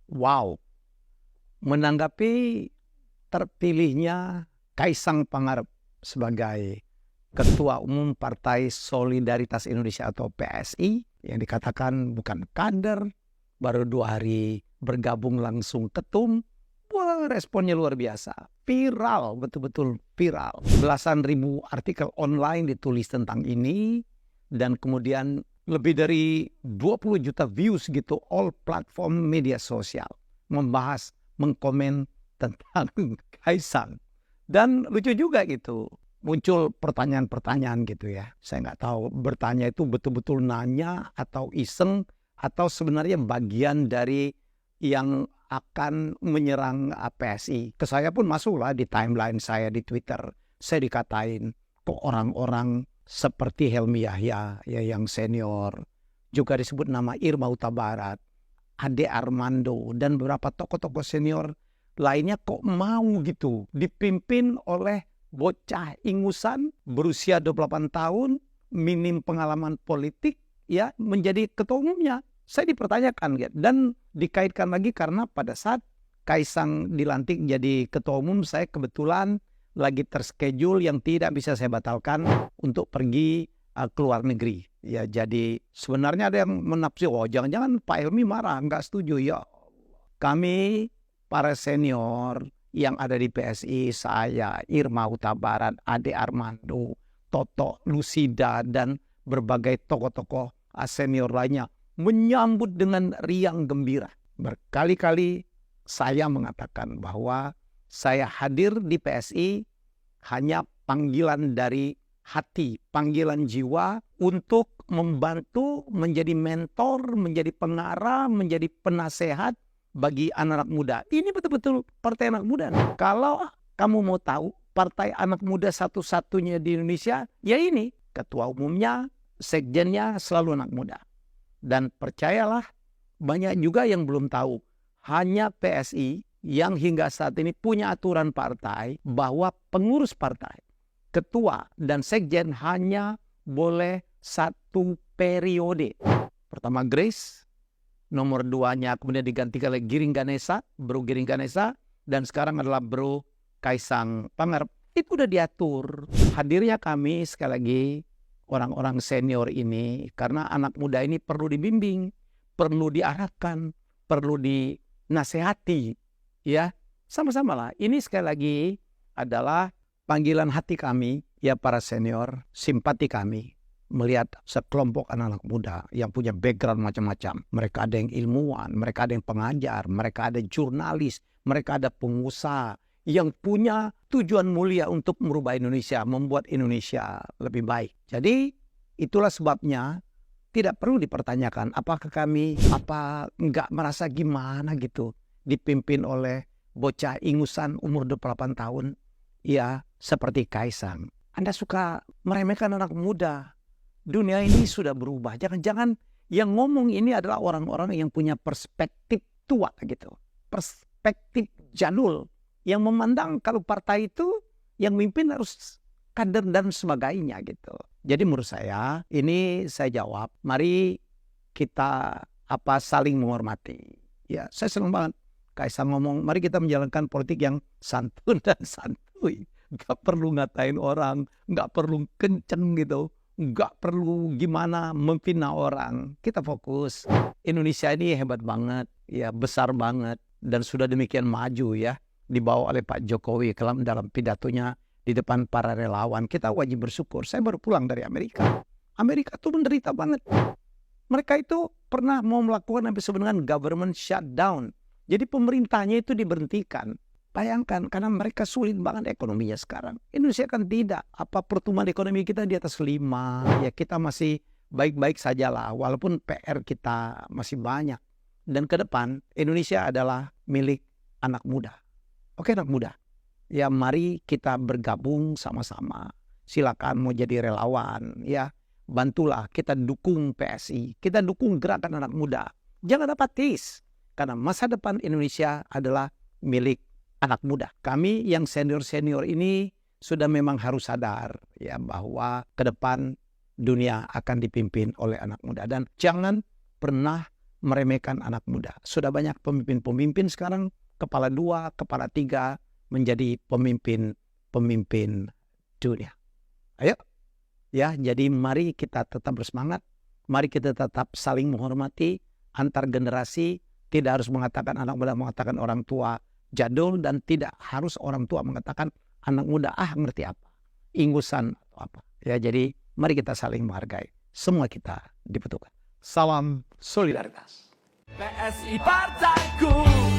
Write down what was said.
Wow, menanggapi terpilihnya Kaisang Pangarep sebagai Ketua Umum Partai Solidaritas Indonesia atau PSI yang dikatakan bukan kader, baru 2 hari bergabung langsung ketum. Wah, responnya luar biasa. Viral, betul-betul viral. Belasan ribu artikel online ditulis tentang ini dan kemudian lebih dari 20 juta views gitu all platform media sosial membahas, mengkomen tentang Kaisang. Dan lucu juga gitu, muncul pertanyaan-pertanyaan gitu ya. Saya nggak tahu bertanya itu betul-betul nanya atau iseng atau sebenarnya bagian dari yang akan menyerang PSI. Ke saya pun masuklah di timeline saya di Twitter. Saya dikatain kok orang-orang seperti Helmi Yahya ya yang senior, juga disebut nama Irma Huta Barat, Ade Armando, dan beberapa tokoh-tokoh senior lainnya kok mau gitu dipimpin oleh bocah ingusan berusia 28 tahun, minim pengalaman politik, ya menjadi ketua umumnya. Saya dipertanyakan gitu. Dan dikaitkan lagi karena pada saat Kaisang dilantik jadi ketua umum, saya kebetulan lagi terschedule yang tidak bisa saya batalkan untuk pergi ke luar negeri. Ya, jadi sebenarnya ada yang menafsir, oh jangan-jangan Pak Helmi marah, nggak setuju. Ya, kami para senior yang ada di PSI, saya, Irma Huta Barat, Ade Armando, Toto Lusida, dan berbagai tokoh-tokoh senior lainnya menyambut dengan riang gembira. Berkali-kali saya mengatakan bahwa saya hadir di PSI hanya panggilan dari hati, panggilan jiwa untuk membantu, menjadi mentor, menjadi pengarah, menjadi penasehat bagi anak-anak muda. Ini betul-betul partai anak muda. Kalau kamu mau tahu partai anak muda satu-satunya di Indonesia, ya ini. Ketua umumnya, sekjennya selalu anak muda. Dan percayalah, banyak juga yang belum tahu. Hanya PSI yang hingga saat ini punya aturan partai bahwa pengurus partai, ketua dan sekjen hanya boleh 1 periode. Pertama Grace, nomor 2-nya kemudian digantikan oleh Giring Ganesa, Bro Giring Ganesa, dan sekarang adalah Bro Kaisang Pangarep. Itu udah diatur. Hadirnya kami sekali lagi orang-orang senior ini karena anak muda ini perlu dibimbing, perlu diarahkan, perlu dinasehati, ya sama-sama lah. Ini sekali lagi adalah panggilan hati kami, ya para senior, simpati kami melihat sekelompok anak-anak muda yang punya background macam-macam. Mereka ada yang ilmuwan, mereka ada yang pengajar, mereka ada jurnalis, mereka ada pengusaha yang punya tujuan mulia untuk merubah Indonesia, membuat Indonesia lebih baik. Jadi itulah sebabnya tidak perlu dipertanyakan apakah kami nggak merasa gimana gitu dipimpin oleh bocah ingusan umur 28 tahun, ya seperti Kaisang. Anda suka meremehkan anak muda. Dunia ini sudah berubah. Jangan-jangan yang ngomong ini adalah orang-orang yang punya perspektif tua gitu. Perspektif jadul. Yang memandang kalau partai itu yang mimpin harus kader dan sebagainya gitu. Jadi menurut saya ini saya jawab, mari kita saling menghormati. Ya, saya senang banget Kaisang ngomong, mari kita menjalankan politik yang santun dan santuy. Gak perlu ngatain orang, gak perlu kenceng gitu, gak perlu gimana memfitnah orang. Kita fokus. Indonesia ini hebat banget, ya besar banget, dan sudah demikian maju ya. Dibawa oleh Pak Jokowi dalam pidatonya di depan para relawan. Kita wajib bersyukur. Saya baru pulang dari Amerika. Amerika tuh menderita banget. Mereka itu pernah mau melakukan apa disebut dengan government shutdown. Jadi pemerintahnya itu diberhentikan. Bayangkan, karena mereka sulit banget ekonominya sekarang. Indonesia kan tidak. Pertumbuhan ekonomi kita di atas 5. Ya kita masih baik-baik sajalah. Walaupun PR kita masih banyak. Dan ke depan Indonesia adalah milik anak muda. Oke anak muda, ya mari kita bergabung sama-sama. Silakan mau jadi relawan, ya bantulah kita dukung PSI, kita dukung gerakan anak muda. Jangan apatis, karena masa depan Indonesia adalah milik anak muda. Kami yang senior-senior ini sudah memang harus sadar ya bahwa ke depan dunia akan dipimpin oleh anak muda. Dan jangan pernah meremehkan anak muda. Sudah banyak pemimpin-pemimpin sekarang, kepala 2, kepala 3, menjadi pemimpin dunia. Ayo, ya, jadi mari kita tetap bersemangat, mari kita tetap saling menghormati antar generasi. Tidak harus mengatakan anak muda mengatakan orang tua jadul, dan tidak harus orang tua mengatakan anak muda ngerti apa, ingusan atau apa. Ya, jadi mari kita saling menghargai. Semua kita dibutuhkan. Salam solidaritas. PSI Partaiku.